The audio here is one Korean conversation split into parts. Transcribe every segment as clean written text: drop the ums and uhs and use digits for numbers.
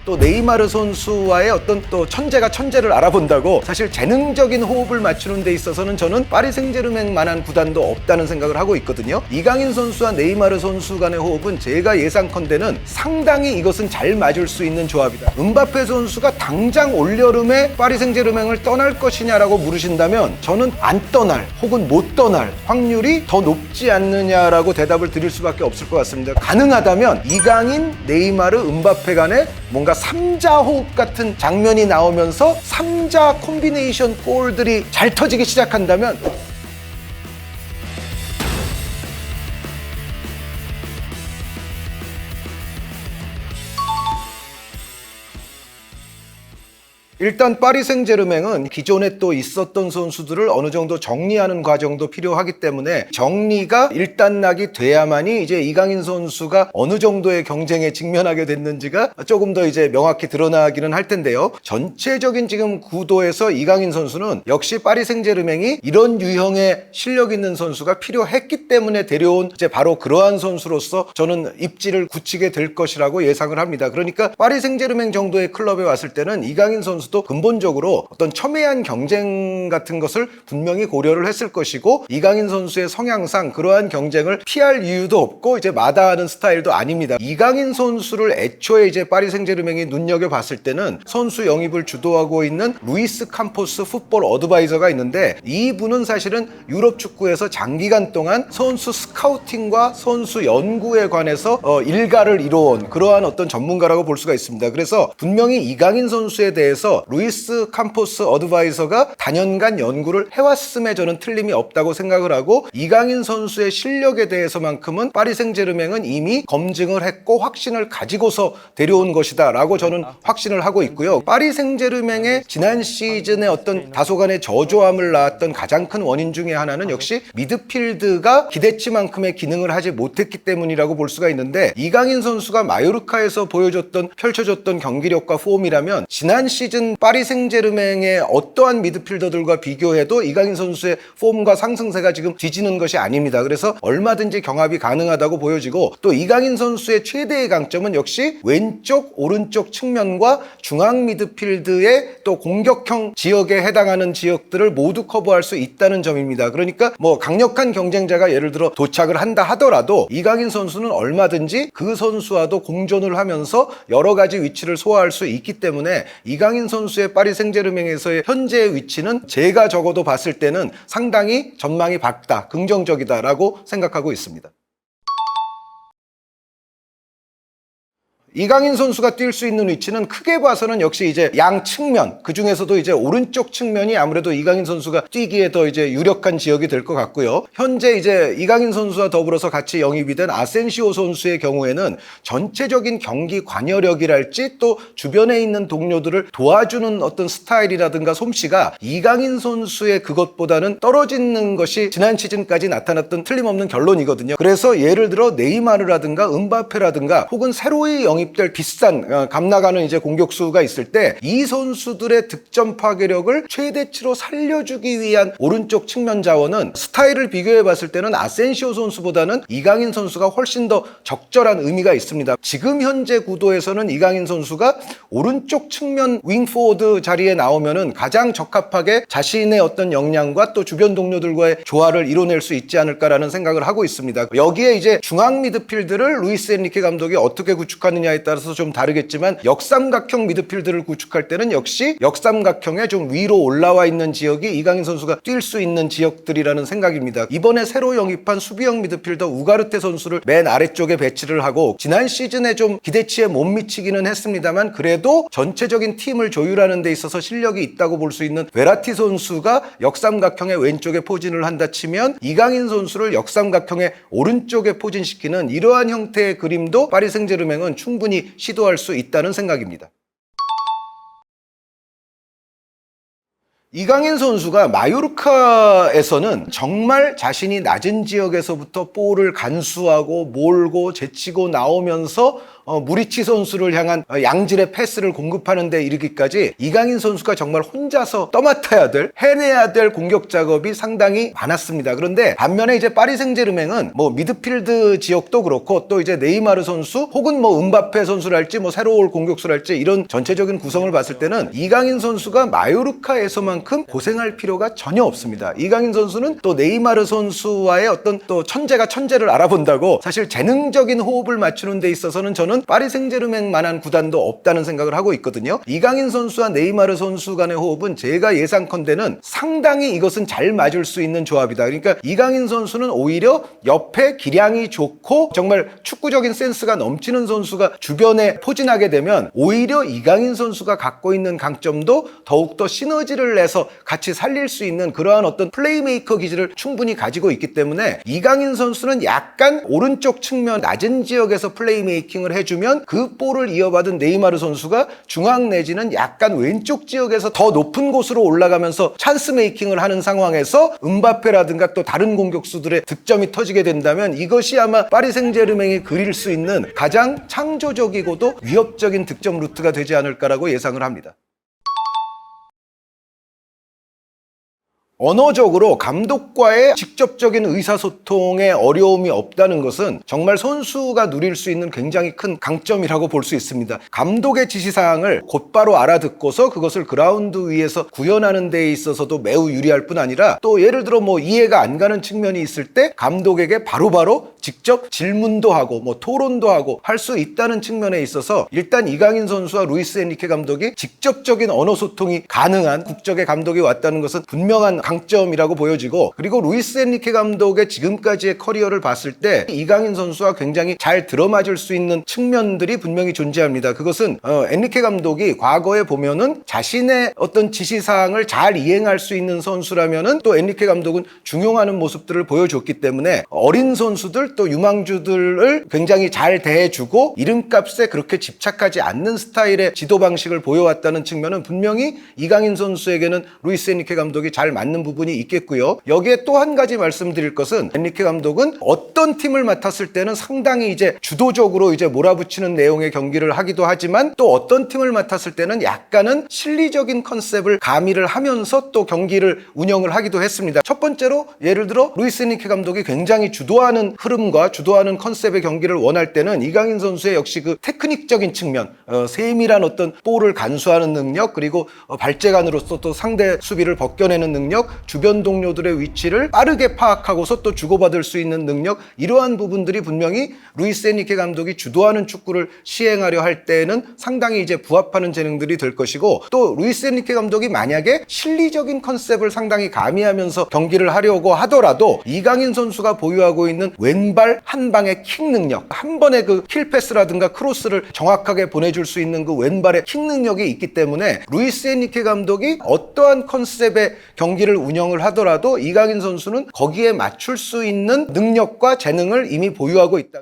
또 네이마르 선수와의 어떤 또 천재가 천재를 알아본다고 사실 재능적인 호흡을 맞추는 데 있어서는 저는 파리 생제르맹만한 구단도 없다는 생각을 하고 있거든요. 이강인 선수와 네이마르 선수 간의 호흡은 제가 예상컨대는 상당히 이것은 잘 맞을 수 있는 조합이다. 음바페 선수가 당장 올여름에 파리 생제르맹을 떠날 것이냐라고 물으신다면 저는 안 떠날 혹은 못 떠날 확률이 더 높지 않느냐라고 대답을 드릴 수밖에 없을 것 같습니다. 가능하다면 이강인, 네이마르, 음바페 간에 뭔가 3자 호흡 같은 장면이 나오면서 3자 콤비네이션 골들이 잘 터지기 시작한다면 일단 파리 생제르맹은 기존에 또 있었던 선수들을 어느 정도 정리하는 과정도 필요하기 때문에 정리가 일단락이 돼야만이 이제 이강인 선수가 어느 정도의 경쟁에 직면하게 됐는지가 조금 더 이제 명확히 드러나기는 할 텐데요. 전체적인 지금 구도에서 이강인 선수는 역시 파리 생제르맹이 이런 유형의 실력 있는 선수가 필요했기 때문에 데려온 이제 바로 그러한 선수로서 저는 입지를 굳히게 될 것이라고 예상을 합니다. 그러니까 파리 생제르맹 정도의 클럽에 왔을 때는 이강인 선수도 근본적으로 어떤 첨예한 경쟁 같은 것을 분명히 고려를 했을 것이고 이강인 선수의 성향상 그러한 경쟁을 피할 이유도 없고 이제 마다하는 스타일도 아닙니다. 이강인 선수를 애초에 이제 파리 생제르맹이 눈여겨봤을 때는 선수 영입을 주도하고 있는 루이스 캄포스 풋볼 어드바이저가 있는데 이분은 사실은 유럽 축구에서 장기간 동안 선수 스카우팅과 선수 연구에 관해서 일가를 이뤄온 그러한 어떤 전문가라고 볼 수가 있습니다. 그래서 분명히 이강인 선수에 대해서 루이스 캄포스 어드바이저가 단연간 연구를 해왔음에 저는 틀림이 없다고 생각을 하고 이강인 선수의 실력에 대해서만큼은 파리 생제르맹은 이미 검증을 했고 확신을 가지고서 데려온 것이다 라고 저는 확신을 하고 있고요. 파리 생제르맹의 지난 시즌에 어떤 다소간의 저조함을 낳았던 가장 큰 원인 중에 하나는 역시 미드필드가 기대치만큼의 기능을 하지 못했기 때문이라고 볼 수가 있는데 이강인 선수가 마요르카에서 펼쳐줬던 경기력과 폼이라면 지난 시즌 파리 생제르맹의 어떠한 미드필더들과 비교해도 이강인 선수의 폼과 상승세가 지금 뒤지는 것이 아닙니다. 그래서 얼마든지 경합이 가능하다고 보여지고 또 이강인 선수의 최대의 강점은 역시 왼쪽, 오른쪽 측면과 중앙 미드필드의 또 공격형 지역에 해당하는 지역들을 모두 커버할 수 있다는 점입니다. 그러니까 뭐 강력한 경쟁자가 예를 들어 도착을 한다 하더라도 이강인 선수는 얼마든지 그 선수와도 공존을 하면서 여러 가지 위치를 소화할 수 있기 때문에 이강인 선수의 파리 생제르맹에서의 현재의 위치는 제가 적어도 봤을 때는 상당히 전망이 밝다, 긍정적이다라고 생각하고 있습니다. 이강인 선수가 뛸 수 있는 위치는 크게 봐서는 역시 이제 양 측면, 그 중에서도 이제 오른쪽 측면이 아무래도 이강인 선수가 뛰기에 더 이제 유력한 지역이 될 것 같고요. 현재 이제 이강인 선수와 더불어서 같이 영입이 된 아센시오 선수의 경우에는 전체적인 경기 관여력이랄지 또 주변에 있는 동료들을 도와주는 어떤 스타일이라든가 솜씨가 이강인 선수의 그것보다는 떨어지는 것이 지난 시즌까지 나타났던 틀림없는 결론이거든요. 그래서 예를 들어 네이마르라든가 음바페라든가 혹은 새로이 영입 될 비싼 값 나가는 이제 공격수가 있을 때 이 선수들의 득점 파괴력을 최대치로 살려주기 위한 오른쪽 측면 자원은 스타일을 비교해 봤을 때는 아센시오 선수보다는 이강인 선수가 훨씬 더 적절한 의미가 있습니다. 지금 현재 구도에서는 이강인 선수가 오른쪽 측면 윙포워드 자리에 나오면은 가장 적합하게 자신의 어떤 역량과 또 주변 동료들과의 조화를 이뤄낼 수 있지 않을까라는 생각을 하고 있습니다. 여기에 이제 중앙 미드필드를 루이스 엔리케 감독이 어떻게 구축하느냐 에 따라서 좀 다르겠지만 역삼각형 미드필드를 구축할 때는 역시 역삼각형에 좀 위로 올라와 있는 지역이 이강인 선수가 뛸 수 있는 지역들이라는 생각입니다. 이번에 새로 영입한 수비형 미드필더 우가르테 선수를 맨 아래쪽에 배치를 하고 지난 시즌에 좀 기대치에 못 미치기는 했습니다만 그래도 전체적인 팀을 조율하는 데 있어서 실력이 있다고 볼 수 있는 베라티 선수가 역삼각형의 왼쪽에 포진을 한다 치면 이강인 선수를 역삼각형의 오른쪽에 포진시키는 이러한 형태의 그림도 파리 생제르맹은 충분히 시도할 수 있다는 생각입니다. 이강인 선수가 마요르카에서는 정말 자신이 낮은 지역에서부터 볼을 간수하고 몰고 제치고 나오면서 무리치 선수를 향한 양질의 패스를 공급하는 데 이르기까지 이강인 선수가 정말 혼자서 떠맡아야 될, 해내야 될 공격 작업이 상당히 많았습니다. 그런데 반면에 이제 파리 생제르맹은 뭐 미드필드 지역도 그렇고 또 이제 네이마르 선수 혹은 뭐 음바페 선수랄지 뭐 새로 올 공격수랄지 이런 전체적인 구성을 봤을 때는 이강인 선수가 마요르카에서만큼 고생할 필요가 전혀 없습니다. 이강인 선수는 또 네이마르 선수와의 어떤 또 천재가 천재를 알아본다고 사실 재능적인 호흡을 맞추는 데 있어서는 저는 파리 생제르맹만한 구단도 없다는 생각을 하고 있거든요. 이강인 선수와 네이마르 선수 간의 호흡은 제가 예상컨대는 상당히 이것은 잘 맞을 수 있는 조합이다. 그러니까 이강인 선수는 오히려 옆에 기량이 좋고 정말 축구적인 센스가 넘치는 선수가 주변에 포진하게 되면 오히려 이강인 선수가 갖고 있는 강점도 더욱더 시너지를 내서 같이 살릴 수 있는 그러한 어떤 플레이메이커 기질을 충분히 가지고 있기 때문에 이강인 선수는 약간 오른쪽 측면 낮은 지역에서 플레이메이킹을 해주면 그 볼을 이어받은 네이마르 선수가 중앙 내지는 약간 왼쪽 지역에서 더 높은 곳으로 올라가면서 찬스 메이킹을 하는 상황에서 음바페라든가 또 다른 공격수들의 득점이 터지게 된다면 이것이 아마 파리 생제르맹이 그릴 수 있는 가장 창조적이고도 위협적인 득점 루트가 되지 않을까라고 예상을 합니다. 언어적으로 감독과의 직접적인 의사소통에 어려움이 없다는 것은 정말 선수가 누릴 수 있는 굉장히 큰 강점이라고 볼 수 있습니다. 감독의 지시사항을 곧바로 알아듣고서 그것을 그라운드 위에서 구현하는 데 있어서도 매우 유리할 뿐 아니라 또 예를 들어 뭐 이해가 안 가는 측면이 있을 때 감독에게 바로바로 직접 질문도 하고 뭐 토론도 하고 할 수 있다는 측면에 있어서 일단 이강인 선수와 루이스 엔리케 감독이 직접적인 언어 소통이 가능한 국적의 감독이 왔다는 것은 분명한 강점이라고 보여지고, 그리고 루이스 엔리케 감독의 지금까지의 커리어를 봤을 때 이강인 선수와 굉장히 잘 들어맞을 수 있는 측면들이 분명히 존재합니다. 그것은 엔리케 감독이 과거에 보면은 자신의 어떤 지시사항을 잘 이행할 수 있는 선수라면은 또 엔리케 감독은 중용하는 모습들을 보여줬기 때문에 어린 선수들 또 유망주들을 굉장히 잘 대해주고 이름값에 그렇게 집착하지 않는 스타일의 지도 방식을 보여왔다는 측면은 분명히 이강인 선수에게는 루이스 엔리케 감독이 잘 맞는 부분이 있겠고요. 여기에 또 한 가지 말씀드릴 것은 엔리케 감독은 어떤 팀을 맡았을 때는 상당히 이제 주도적으로 이제 몰아붙이는 내용의 경기를 하기도 하지만 또 어떤 팀을 맡았을 때는 약간은 실리적인 컨셉을 가미를 하면서 또 경기를 운영을 하기도 했습니다. 첫 번째로 예를 들어 루이스 엔리케 감독이 굉장히 주도하는 흐름과 주도하는 컨셉의 경기를 원할 때는 이강인 선수의 역시 그 테크닉적인 측면, 세밀한 어떤 볼을 간수하는 능력, 그리고 발재간으로서 또 상대 수비를 벗겨내는 능력, 주변 동료들의 위치를 빠르게 파악하고서 또 주고받을 수 있는 능력, 이러한 부분들이 분명히 루이스 엔리케 감독이 주도하는 축구를 시행하려 할 때는 상당히 이제 부합하는 재능들이 될 것이고, 또 루이스 엔리케 감독이 만약에 실리적인 컨셉을 상당히 가미하면서 경기를 하려고 하더라도 이강인 선수가 보유하고 있는 왼발 한 방의 킥 능력, 한 번의 그 킬 패스라든가 크로스를 정확하게 보내줄 수 있는 그 왼발의 킥 능력이 있기 때문에 루이스 엔리케 감독이 어떠한 컨셉의 경기를 운영을 하더라도 이강인 선수는 거기에 맞출 수 있는 능력과 재능을 이미 보유하고 있다.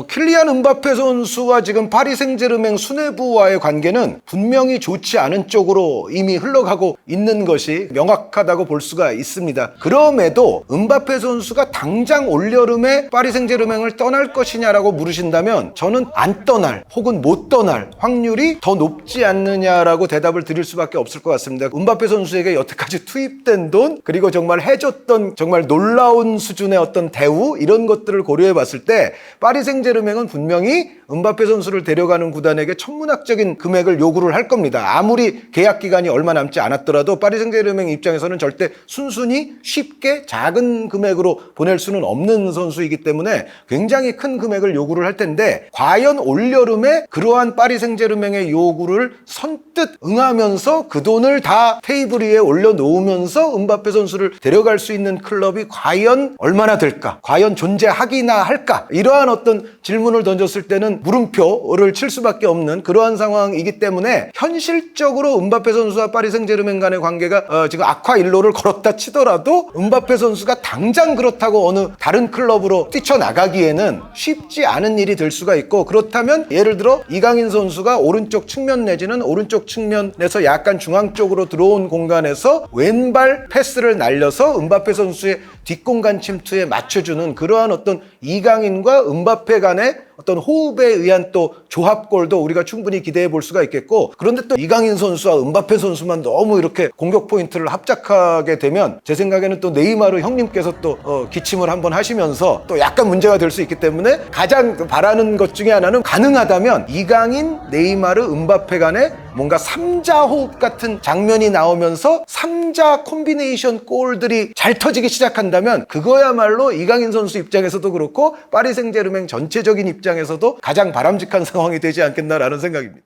킬리안 음바페 선수와 지금 파리 생제르맹 수뇌부와의 관계는 분명히 좋지 않은 쪽으로 이미 흘러가고 있는 것이 명확하다고 볼 수가 있습니다. 그럼에도 음바페 선수가 당장 올여름에 파리 생제르맹을 떠날 것이냐라고 물으신다면 저는 안 떠날 혹은 못 떠날 확률이 더 높지 않느냐라고 대답을 드릴 수밖에 없을 것 같습니다. 음바페 선수에게 여태까지 투입된 돈, 그리고 정말 해줬던 정말 놀라운 수준의 어떤 대우, 이런 것들을 고려해 봤을 때 파리 생제르맹은 분명히 음바페 선수를 데려가는 구단에게 천문학적인 금액을 요구를 할 겁니다. 아무리 계약 기간이 얼마 남지 않았더라도 파리 생제르맹 입장에서는 절대 순순히 쉽게 작은 금액으로 보낼 수는 없는 선수이기 때문에 굉장히 큰 금액을 요구를 할 텐데, 과연 올여름에 그러한 파리 생제르맹의 요구를 선뜻 응하면서 그 돈을 다 테이블 위에 올려놓으면서 음바페 선수를 데려갈 수 있는 클럽이 과연 얼마나 될까? 과연 존재하기나 할까? 이러한 어떤 질문을 던졌을 때는 물음표를 칠 수밖에 없는 그러한 상황이기 때문에 현실적으로 음바페 선수와 파리 생제르맹 간의 관계가 지금 악화 일로를 걸었다 치더라도 음바페 선수가 당장 그렇다고 어느 다른 클럽으로 뛰쳐나가기에는 쉽지 않은 일이 될 수가 있고, 그렇다면 예를 들어 이강인 선수가 오른쪽 측면 내지는 오른쪽 측면에서 약간 중앙 쪽으로 들어온 공간에서 왼발 패스를 날려서 음바페 선수의 뒷공간 침투에 맞춰주는 그러한 어떤 이강인과 음바페 간의 어떤 호흡에 의한 또 조합골도 우리가 충분히 기대해 볼 수가 있겠고, 그런데 또 이강인 선수와 음바페 선수만 너무 이렇게 공격 포인트를 합작하게 되면 제 생각에는 또 네이마르 형님께서 또 기침을 한번 하시면서 또 약간 문제가 될 수 있기 때문에 가장 바라는 것 중에 하나는 가능하다면 이강인, 네이마르, 음바페 간의 뭔가 3자 호흡 같은 장면이 나오면서 3자 콤비네이션 골들이 잘 터지기 시작한다면 그거야말로 이강인 선수 입장에서도 그렇고 파리 생제르맹 전체적인 입장에서도 가장 바람직한 상황이 되지 않겠나라는 생각입니다.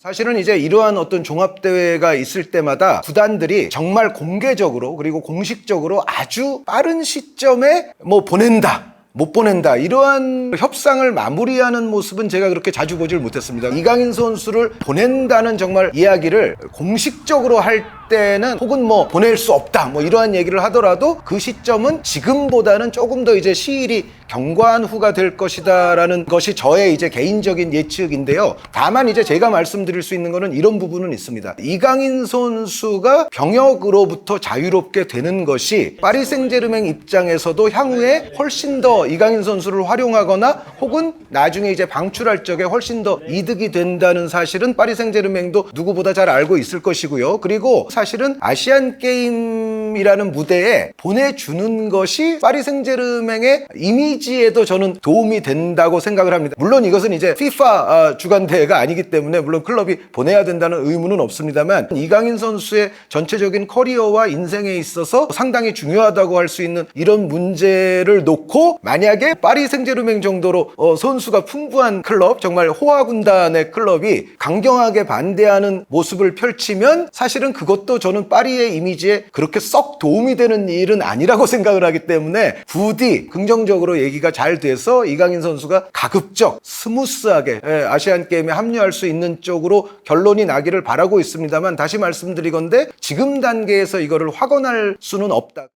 사실은 이제 이러한 어떤 종합대회가 있을 때마다 구단들이 정말 공개적으로 그리고 공식적으로 아주 빠른 시점에 뭐 보낸다, 못 보낸다, 이러한 협상을 마무리하는 모습은 제가 그렇게 자주 보질 못했습니다. 이강인 선수를 보낸다는 정말 이야기를 공식적으로 할 때는 혹은 뭐 보낼 수 없다 뭐 이러한 얘기를 하더라도 그 시점은 지금보다는 조금 더 이제 시일이 경과한 후가 될 것이다라는 것이 저의 이제 개인적인 예측인데요. 다만 이제 제가 말씀드릴 수 있는 거는 이런 부분은 있습니다. 이강인 선수가 병역으로부터 자유롭게 되는 것이 파리 생제르맹 입장에서도 향후에 훨씬 더 이강인 선수를 활용하거나 혹은 나중에 이제 방출할 적에 훨씬 더 이득이 된다는 사실은 파리 생제르맹도 누구보다 잘 알고 있을 것이고요. 그리고 사실은 아시안 게임이라는 무대에 보내주는 것이 파리 생제르맹의 이미지에도 저는 도움이 된다고 생각을 합니다. 물론 이것은 이제 FIFA 주간 대회가 아니기 때문에 물론 클럽이 보내야 된다는 의무는 없습니다만 이강인 선수의 전체적인 커리어와 인생에 있어서 상당히 중요하다고 할 수 있는 이런 문제를 놓고 만약에 파리 생제르맹 정도로 선수가 풍부한 클럽, 정말 호화 군단의 클럽이 강경하게 반대하는 모습을 펼치면 사실은 그것도 저는 파리의 이미지에 그렇게 썩 도움이 되는 일은 아니라고 생각을 하기 때문에 부디 긍정적으로 얘기가 잘 돼서 이강인 선수가 가급적 스무스하게 아시안 게임에 합류할 수 있는 쪽으로 결론이 나기를 바라고 있습니다만 다시 말씀드리건대 지금 단계에서 이거를 확언할 수는 없다.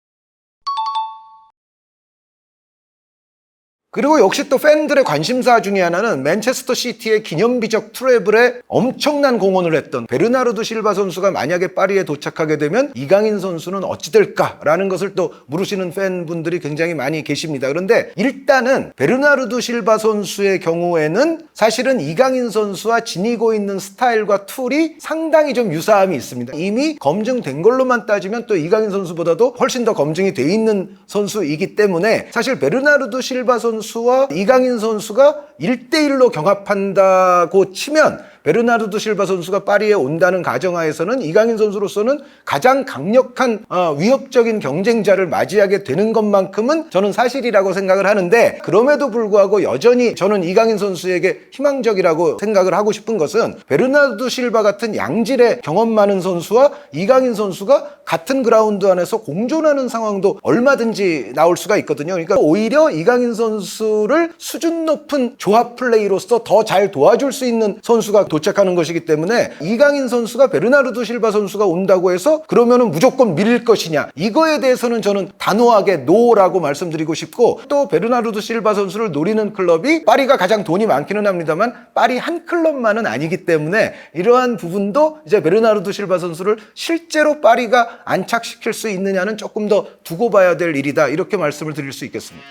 그리고 역시 또 팬들의 관심사 중에 하나는 맨체스터 시티의 기념비적 트래블에 엄청난 공헌을 했던 베르나르도 실바 선수가 만약에 파리에 도착하게 되면 이강인 선수는 어찌 될까라는 것을 또 물으시는 팬분들이 굉장히 많이 계십니다. 그런데 일단은 베르나르도 실바 선수의 경우에는 사실은 이강인 선수와 지니고 있는 스타일과 툴이 상당히 좀 유사함이 있습니다. 이미 검증된 걸로만 따지면 또 이강인 선수보다도 훨씬 더 검증이 돼 있는 선수이기 때문에 사실 베르나르도 실바 선수와 이강인 선수가 1대1로 경합한다고 치면 베르나르도 실바 선수가 파리에 온다는 가정하에서는 이강인 선수로서는 가장 강력한 위협적인 경쟁자를 맞이하게 되는 것만큼은 저는 사실이라고 생각을 하는데, 그럼에도 불구하고 여전히 저는 이강인 선수에게 희망적이라고 생각을 하고 싶은 것은 베르나르도 실바 같은 양질의 경험 많은 선수와 이강인 선수가 같은 그라운드 안에서 공존하는 상황도 얼마든지 나올 수가 있거든요. 그러니까 오히려 이강인 선수를 수준 높은 조합 플레이로서 더 잘 도와줄 수 있는 선수가 도착하는 것이기 때문에 이강인 선수가 베르나르도 실바 선수가 온다고 해서 그러면은 무조건 밀릴 것이냐, 이거에 대해서는 저는 단호하게 노라고 말씀드리고 싶고, 또 베르나르도 실바 선수를 노리는 클럽이 파리가 가장 돈이 많기는 합니다만 파리 한 클럽만은 아니기 때문에 이러한 부분도 이제 베르나르도 실바 선수를 실제로 파리가 안착시킬 수 있느냐는 조금 더 두고 봐야 될 일이다, 이렇게 말씀을 드릴 수 있겠습니다.